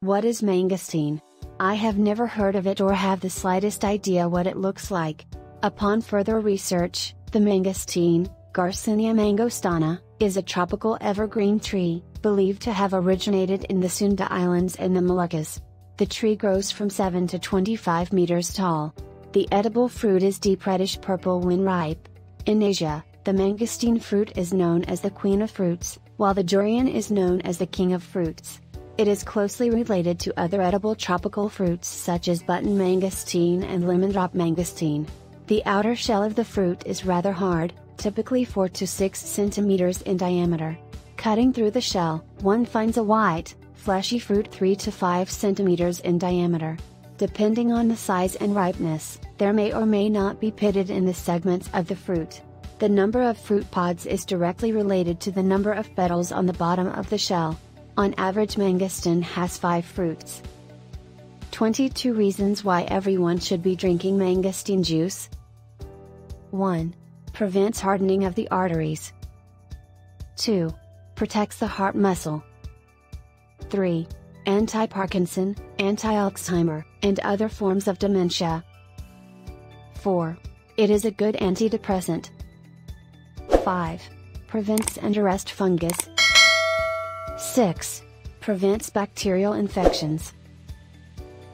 What is mangosteen? I have never heard of it or have the slightest idea what it looks like. Upon further research, the mangosteen, Garcinia mangostana, is a tropical evergreen tree, believed to have originated in the Sunda Islands in the Moluccas. The tree grows from 7 to 25 meters tall. The edible fruit is deep reddish purple when ripe. In Asia, the mangosteen fruit is known as the queen of fruits, while the durian is known as the king of fruits. It is closely related to other edible tropical fruits such as button mangosteen and lemon drop mangosteen. The outer shell of the fruit is rather hard, typically 4 to 6 centimeters in diameter. Cutting through the shell, one finds a white, fleshy fruit 3 to 5 centimeters in diameter. Depending on the size and ripeness, there may or may not be pitted in the segments of the fruit. The number of fruit pods is directly related to the number of petals on the bottom of the shell. On average, mangosteen has 5 fruits. 22 reasons why everyone should be drinking mangosteen juice. 1. Prevents hardening of the arteries. 2. Protects the heart muscle. 3. Anti-Parkinson, anti-Alzheimer, and other forms of dementia. 4. It is a good antidepressant. 5. Prevents and arrests fungus. 6. Prevents bacterial infections.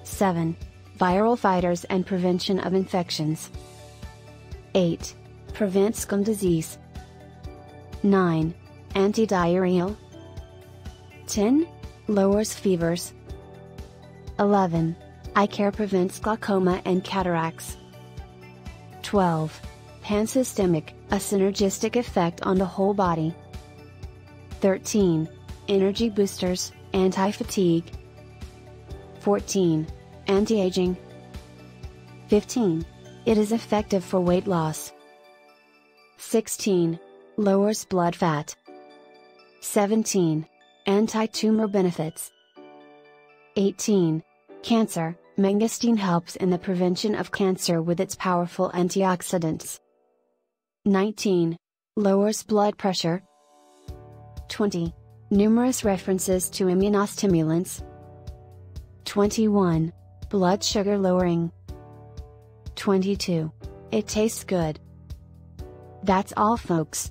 7. Viral fighters and prevention of infections. 8. Prevents skin disease. 9. Antidiarrheal. 10. Lowers fevers. 11. Eye care, prevents glaucoma and cataracts. 12. Pansystemic, a synergistic effect on the whole body. 13. Energy boosters, anti-fatigue. 14. Anti-aging. 15. It is effective for weight loss. 16. Lowers blood fat. 17. Anti-tumor benefits. 18. Cancer, mangosteen helps in the prevention of cancer with its powerful antioxidants. 19. Lowers blood pressure. 20. Numerous references to immunostimulants. 21. Blood sugar lowering. 22. It tastes good. That's all, folks.